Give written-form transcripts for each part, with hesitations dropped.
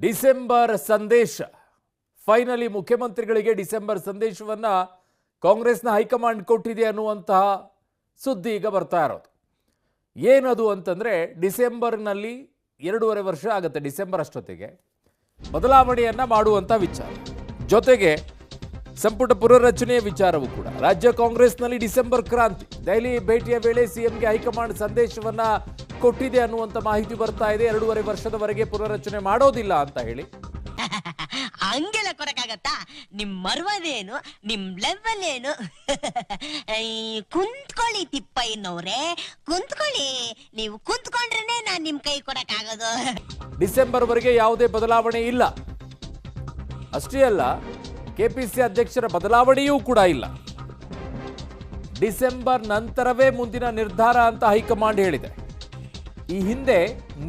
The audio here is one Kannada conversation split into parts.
ಡಿಸೆಂಬರ್ ಸಂದೇಶ ಫೈನಲಿ ಮುಖ್ಯಮಂತ್ರಿಗಳಿಗೆ ಡಿಸೆಂಬರ್ ಸಂದೇಶವನ್ನ ಕಾಂಗ್ರೆಸ್ನ ಹೈಕಮಾಂಡ್ ಕೊಟ್ಟಿದೆ ಅನ್ನುವಂತಹ ಸುದ್ದಿ ಈಗ ಬರ್ತಾ ಇರೋದು. ಏನದು ಅಂತಂದ್ರೆ ಡಿಸೆಂಬರ್ನಲ್ಲಿ 2.5 ವರ್ಷ ಆಗುತ್ತೆ ಡಿಸೆಂಬರ್ ಅಷ್ಟೊತ್ತಿಗೆ ಬದಲಾವಣೆಯನ್ನ ಮಾಡುವಂತ ವಿಚಾರ. ಜೊತೆಗೆ ಸಂಪುಟ ಪುನರ್ರಚನೆಯ ವಿಚಾರವೂ ಕೂಡ. ರಾಜ್ಯ ಕಾಂಗ್ರೆಸ್ನಲ್ಲಿ ಡಿಸೆಂಬರ್ ಕ್ರಾಂತಿ. ದೆಹಲಿ ಭೇಟಿಯ ವೇಳೆ ಸಿಎಂಗೆ ಹೈಕಮಾಂಡ್ ಸಂದೇಶವನ್ನ ಕೊಟ್ಟಿದೆ ಅನ್ನುವಂತ ಮಾಹಿತಿ ಬರ್ತಾ ಇದೆ. 2.5 ವರ್ಷದವರೆಗೆ ಪುನರ್ರಚನೆ ಮಾಡೋದಿಲ್ಲ ಅಂತ ಹೇಳಿ. ಹಂಗೆಲ್ಲ ಕೊಡಕ್ಕಾಗತ್ತಾ? ನಿಮ್ ಮರ್ವದೇನು, ನಿಮ್ ಲೆವೆಲ್ ಏನು? ಕುಂತ್ಕೊಳ್ಳಿ ತಿಪ್ಪಯ್ಯನವ್ರೆ, ಕುಂತ್ಕೊಳ್ಳಿ. ನೀವು ಕುಂತ್ಕೊಂಡ್ರೇನೆ ನಾನ್ ನಿಮ್ ಕೈ ಕೊಡಕ್ಕಾಗೋದು. ಡಿಸೆಂಬರ್ ವರೆಗೆ ಯಾವುದೇ ಬದಲಾವಣೆ ಇಲ್ಲ. ಅಷ್ಟೇ ಅಲ್ಲ, ಕೆಪಿಸಿ ಅಧ್ಯಕ್ಷರ ಬದಲಾವಣೆಯೂ ಕೂಡ ಇಲ್ಲ. ಡಿಸೆಂಬರ್ ನಂತರವೇ ಮುಂದಿನ ನಿರ್ಧಾರ ಅಂತ ಹೈಕಮಾಂಡ್ ಹೇಳಿದೆ. ಈ ಹಿಂದೆ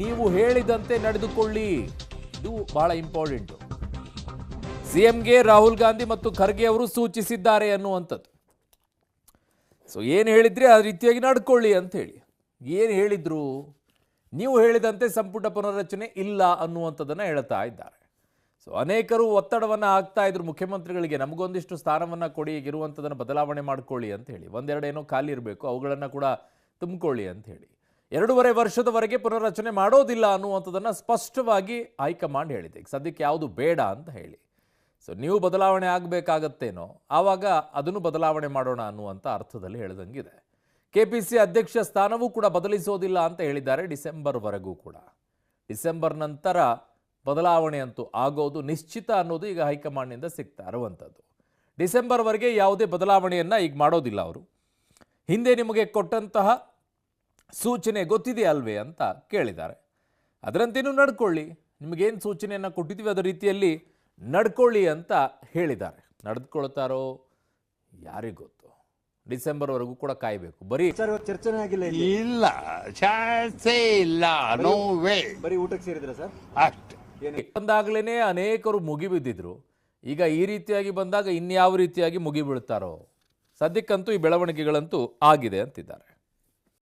ನೀವು ಹೇಳಿದಂತೆ ನಡೆದುಕೊಳ್ಳಿ, ಇದು ಬಹಳ ಇಂಪಾರ್ಟೆಂಟ್. ಸಿಎಂಗೆ ರಾಹುಲ್ ಗಾಂಧಿ ಮತ್ತು ಖರ್ಗೆ ಅವರು ಸೂಚಿಸಿದ್ದಾರೆ ಅನ್ನುವಂಥದ್ದು. ಸೊ ಏನು ಹೇಳಿದ್ರೆ ಆ ರೀತಿಯಾಗಿ ನಡ್ಕೊಳ್ಳಿ ಅಂತ ಹೇಳಿ. ಏನು ಹೇಳಿದ್ರು? ನೀವು ಹೇಳಿದಂತೆ ಸಂಪುಟ ಪುನರ್ರಚನೆ ಇಲ್ಲ ಅನ್ನುವಂಥದ್ದನ್ನು ಹೇಳ್ತಾ ಇದ್ದಾರೆ. ಸೊ ಅನೇಕರು ಒತ್ತಡವನ್ನು ಹಾಕ್ತಾ ಇದ್ರು ಮುಖ್ಯಮಂತ್ರಿಗಳಿಗೆ, ನಮಗೊಂದಿಷ್ಟು ಸ್ಥಾನವನ್ನು ಕೊಡಿ, ಇರುವಂಥದ್ದನ್ನು ಬದಲಾವಣೆ ಮಾಡ್ಕೊಳ್ಳಿ ಅಂತ ಹೇಳಿ. ಒಂದೆರಡು ಏನೋ ಖಾಲಿ ಇರಬೇಕು, ಅವುಗಳನ್ನು ಕೂಡ ತುಂಬಿಕೊಳ್ಳಿ ಅಂತ ಹೇಳಿ. 2.5 ವರ್ಷದವರೆಗೆ ಪುನರ್ರಚನೆ ಮಾಡೋದಿಲ್ಲ ಅನ್ನುವಂಥದ್ದನ್ನು ಸ್ಪಷ್ಟವಾಗಿ ಹೈಕಮಾಂಡ್ ಹೇಳಿದೆ. ಈಗ ಸದ್ಯಕ್ಕೆ ಯಾವುದು ಬೇಡ ಅಂತ ಹೇಳಿ. ಸೊ ನೀವು ಬದಲಾವಣೆ ಆಗಬೇಕಾಗತ್ತೇನೋ, ಆವಾಗ ಅದನ್ನು ಬದಲಾವಣೆ ಮಾಡೋಣ ಅನ್ನುವಂಥ ಅರ್ಥದಲ್ಲಿ ಹೇಳ್ದಂಗಿದೆ. ಕೆಪಿಸಿ ಅಧ್ಯಕ್ಷ ಸ್ಥಾನವೂ ಕೂಡ ಬದಲಿಸೋದಿಲ್ಲ ಅಂತ ಹೇಳಿದ್ದಾರೆ ಡಿಸೆಂಬರ್ವರೆಗೂ ಕೂಡ. ಡಿಸೆಂಬರ್ ನಂತರ ಬದಲಾವಣೆ ಅಂತೂ ಆಗೋದು ನಿಶ್ಚಿತ ಅನ್ನೋದು ಈಗ ಹೈಕಮಾಂಡ್ನಿಂದ ಸಿಗ್ತಾ ಇರುವಂಥದ್ದು. ಡಿಸೆಂಬರ್ವರೆಗೆ ಯಾವುದೇ ಬದಲಾವಣೆಯನ್ನು ಈಗ ಮಾಡೋದಿಲ್ಲ ಅವರು. ಹಿಂದೆ ನಿಮಗೆ ಕೊಟ್ಟಂತಹ ಸೂಚನೆ ಗೊತ್ತಿದೆ ಅಲ್ವೇ ಅಂತ ಕೇಳಿದ್ದಾರೆ. ಅದರಂತೆಯೂ ನಡ್ಕೊಳ್ಳಿ, ನಿಮಗೇನು ಸೂಚನೆಯನ್ನು ಕೊಟ್ಟಿದ್ದೀವಿ ಅದರ ರೀತಿಯಲ್ಲಿ ನಡ್ಕೊಳ್ಳಿ ಅಂತ ಹೇಳಿದ್ದಾರೆ. ನಡೆದುಕೊಳ್ತಾರೋ ಯಾರಿಗೂ ಗೊತ್ತು. ಡಿಸೆಂಬರ್ವರೆಗೂ ಕೂಡ ಕಾಯಬೇಕು. ಬರೀ ಚರ್ಚೆನೇ ಆಗಿಲ್ಲ, ಇಲ್ಲ ಚಾನ್ಸೇ ಇಲ್ಲ. No way. ಬರೀ ಊಟಕ್ಕೆ ಸೇರಿದ್ರ ಸರ್? ಅಷ್ಟೇ. ಬಂದಾಗಲೇ ಅನೇಕರು ಮುಗಿಬಿದ್ದಿದ್ರು. ಈಗ ಈ ರೀತಿಯಾಗಿ ಬಂದಾಗ ಇನ್ಯಾವ ರೀತಿಯಾಗಿ ಮುಗಿಬೀಳ್ತಾರೋ. ಸದ್ಯಕ್ಕಂತೂ ಈ ಬೆಳವಣಿಗೆಗಳಂತೂ ಆಗಿದೆ ಅಂತಿದ್ದಾರೆ.